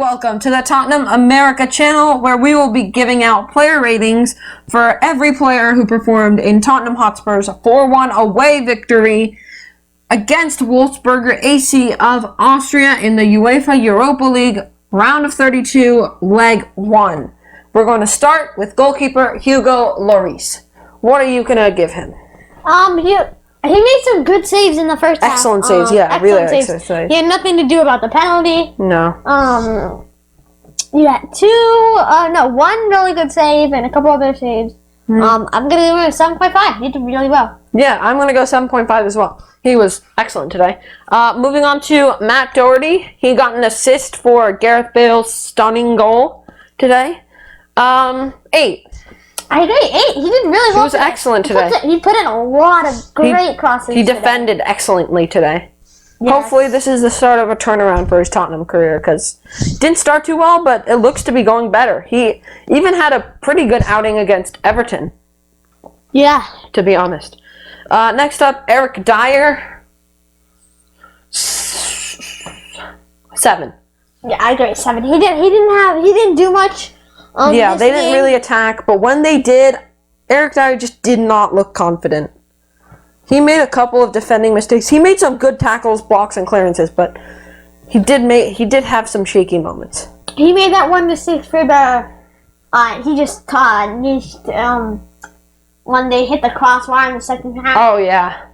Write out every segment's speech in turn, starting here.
welcome to the Tottenham America channel, where we will be giving out player ratings for every player who performed in Tottenham Hotspur's 4-1 away victory against Wolfsberger AC of Austria in the UEFA Europa League round of 32, leg 1. We're going to start with goalkeeper Hugo Laurice. What are you going to give him? He made some good saves in the first half. Excellent saves, really excellent saves. He had nothing to do about the penalty. No. You had one really good save and a couple other saves. I'm going to give him a 7.5. He did really well. Yeah, I'm going to go 7.5 as well. He was excellent today. Moving on to Matt Daugherty. He got an assist for Gareth Bale's stunning goal today. 8. I agree. 8. He did really well. He was excellent today. He put in a lot of great crosses. He defended excellently today. Yes. Hopefully this is the start of a turnaround for his Tottenham career, because didn't start too well, but it looks to be going better. He even had a pretty good outing against Everton. Yeah. To be honest. Next up, Eric Dyer. 7. Yeah, I agree. 7. He didn't do much. They didn't really attack, but when they did, Eric Dyer just did not look confident. He made a couple of defending mistakes. He made some good tackles, blocks, and clearances, but he did have some shaky moments. He made that one mistake for the when they hit the crossbar in the second half. Oh yeah.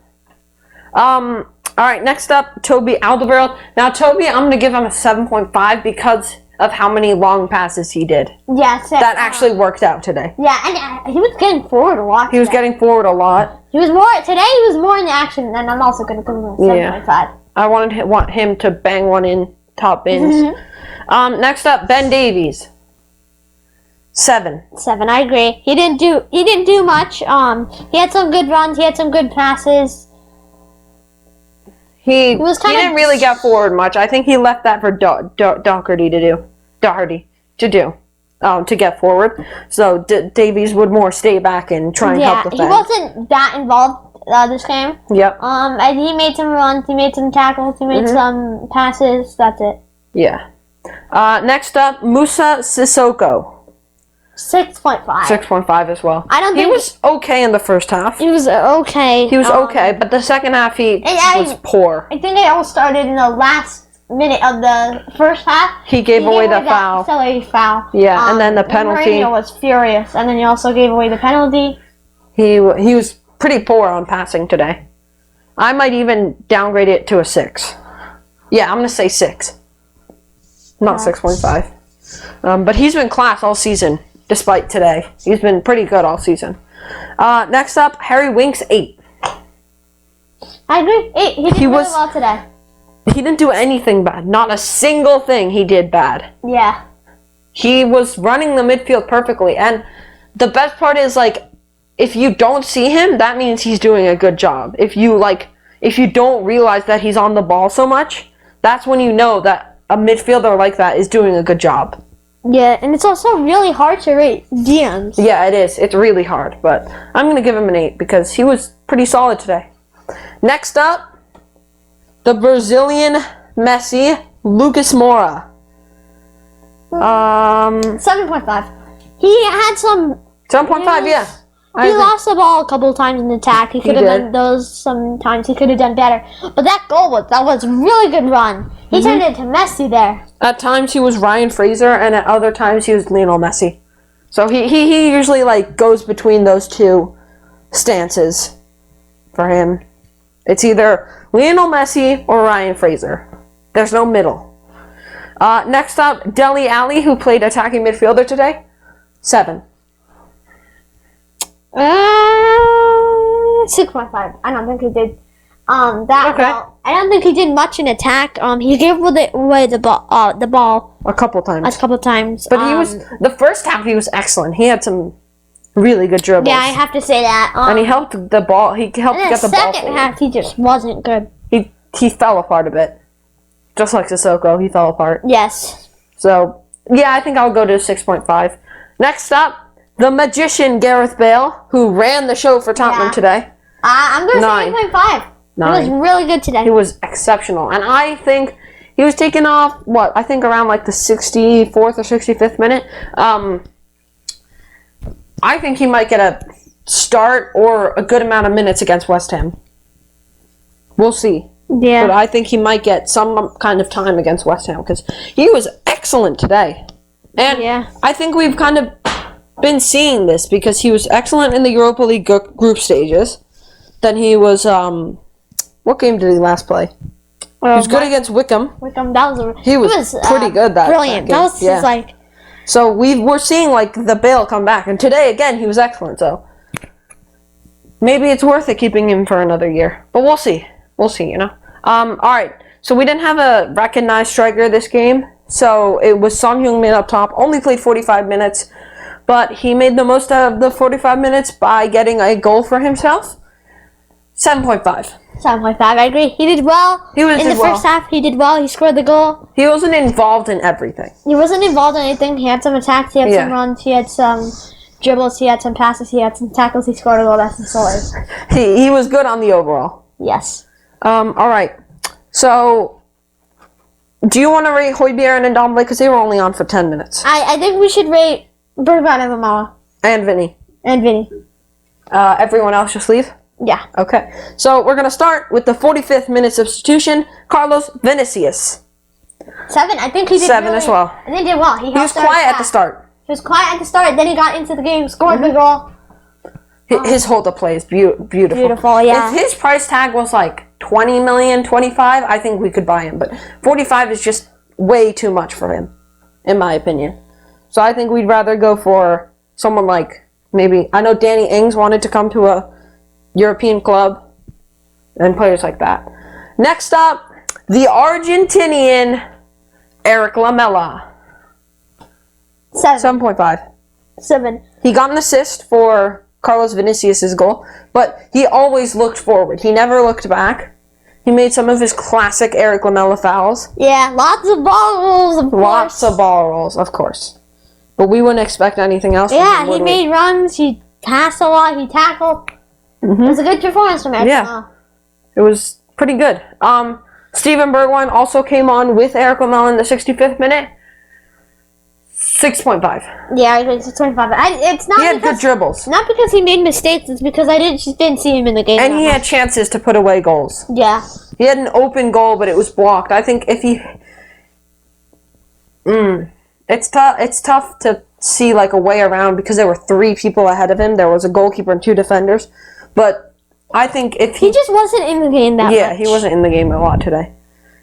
All right, next up, Toby Alderweireld. Now Toby, I'm gonna give him a 7.5 because of how many long passes he did. Yes. That actually worked out today. Yeah, and he was getting forward a lot. He was getting forward a lot. He was more in the action, and I'm also going to give him a 7.5. I want him to bang one in top bins. Next up, Ben Davies. 7. 7, I agree. He didn't do much. He had some good runs. He had some good passes. He didn't really get forward much. I think he left that for Daugherty to do, to get forward. So Davies would more stay back and try and help defend. He wasn't that involved this game. Yep. And he made some runs. He made some tackles. He made some passes. That's it. Yeah. Next up, Moussa Sissoko. 6.5. 6.5 as well. He was okay in the first half. He was okay. He was okay, but the second half he was poor. I think it all started in the last minute of the first half. He gave away the foul. Foul. Yeah, and then the penalty. Mourinho was furious, and then he also gave away the penalty. He was pretty poor on passing today. I might even downgrade it to a 6. Yeah, I'm going to say 6. Not 6.5. But he's been class all season. Despite today, he's been pretty good all season. Next up, Harry Winks, 8. I agree. 8. He did really well today. He didn't do anything bad. Not a single thing he did bad. Yeah. He was running the midfield perfectly, and the best part is, like, if you don't see him, that means he's doing a good job. If you don't realize that he's on the ball so much, that's when you know that a midfielder like that is doing a good job. Yeah, and it's also really hard to rate DMs. Yeah, it is. It's really hard, but I'm going to give him an 8 because he was pretty solid today. Next up, the Brazilian Messi, Lucas Moura. 7.5. He had some... 7.5, yeah. He lost the ball a couple of times in the attack. He could have done those sometimes. He could have done better. But that was a really good run. He turned into Messi there. At times he was Ryan Fraser, and at other times he was Lionel Messi. So he usually goes between those two stances for him. It's either Lionel Messi or Ryan Fraser. There's no middle. Next up, Dele Alli, who played attacking midfielder today. 7. 6.5. I don't think he did well. I don't think he did much in attack. He gave away the ball a couple times. But he was the first half. He was excellent. He had some really good dribbles. Yeah, I have to say that. And he helped the ball. He helped get the ball. The second half, he just wasn't good. He fell apart a bit, just like Sissoko. He fell apart. Yes. So yeah, I think I'll go to 6.5. Next up, the magician Gareth Bale, who ran the show for Tottenham today. I'm going to say 8.5. 9. He was really good today. He was exceptional. And I think He was taken off, I think around like the 64th or 65th minute. I think he might get a start or a good amount of minutes against West Ham. We'll see. Yeah. But I think he might get some kind of time against West Ham because he was excellent today. And I think we've kind of been seeing this because he was excellent in the Europa League group stages. Then he was, what game did he last play? He was good against Wickham. He was pretty good that brilliant. That was just like... So we're seeing like the Bale come back. And today, again, he was excellent. So maybe it's worth it keeping him for another year. But we'll see. We'll see, you know. All right. So we didn't have a recognized striker this game. So it was Heung-min up top. Only played 45 minutes. But he made the most out of the 45 minutes by getting a goal for himself. 7.5. 7.5, I agree. He did well. In the first half, he did well. He scored the goal. He wasn't involved in everything. He wasn't involved in anything. He had some attacks. He had some runs. He had some dribbles. He had some passes. He had some tackles. He scored a goal. That's the story. He was good on the overall. Yes. All right. So, do you want to rate Højbjerg and Ndombele? Because they were only on for 10 minutes. I think we should rate Bergwein and Moura. And Vinny. Everyone else just leave? Yeah. Okay. So, we're going to start with the 45th minute substitution. Carlos Vinicius. 7. I think he did 7 as well. I think he did well. He was quiet at the start. He was quiet at the start. Then he got into the game, scored the goal. His hold-up play is beautiful. Beautiful, yeah. If his price tag was like 20 million, 25, I think we could buy him. But 45 is just way too much for him, in my opinion. So I think we'd rather go for someone like maybe, I know Danny Ings wanted to come to a European club and players like that. Next up, the Argentinian Eric Lamela. 7.5. 7. He got an assist for Carlos Vinicius' goal, but he always looked forward. He never looked back. He made some of his classic Eric Lamela fouls. Yeah, lots of ball rolls, of course. Lots of ball rolls, of course. But we wouldn't expect anything else from him, he made runs, he passed a lot, he tackled. It was a good performance from Eric Lamela. It was pretty good. Steven Bergwein also came on with Eric Lamela in the 65th minute. 6.5. Yeah, I agree. 6.5. It's not. He had good dribbles. Not because he made mistakes. It's because I just didn't see him in the game. And he had chances to put away goals. Yeah. He had an open goal, but it was blocked. I think if he, it's tough. It's tough to see like a way around because there were 3 people ahead of him. There was a goalkeeper and 2 defenders. But I think if he just wasn't in the game that much. Yeah, he wasn't in the game a lot today.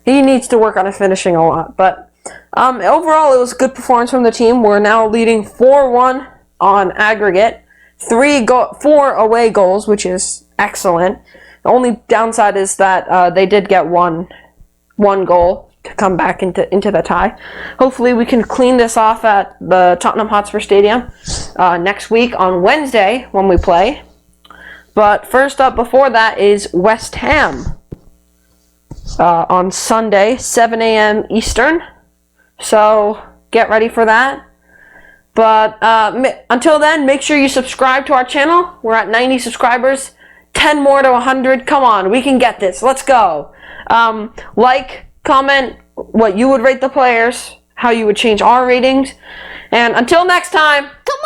He needs to work on his finishing a lot, but. Overall, it was a good performance from the team. We're now leading 4-1 on aggregate. 4 away goals, which is excellent. The only downside is that they did get one goal to come back into the tie. Hopefully, we can clean this off at the Tottenham Hotspur Stadium next week on Wednesday when we play. But first up before that is West Ham on Sunday, 7 a.m. Eastern. So, get ready for that. But until then, make sure you subscribe to our channel. We're at 90 subscribers. 10 more to 100. Come on, we can get this. Let's go. Like, comment what you would rate the players, how you would change our ratings. And until next time, come on!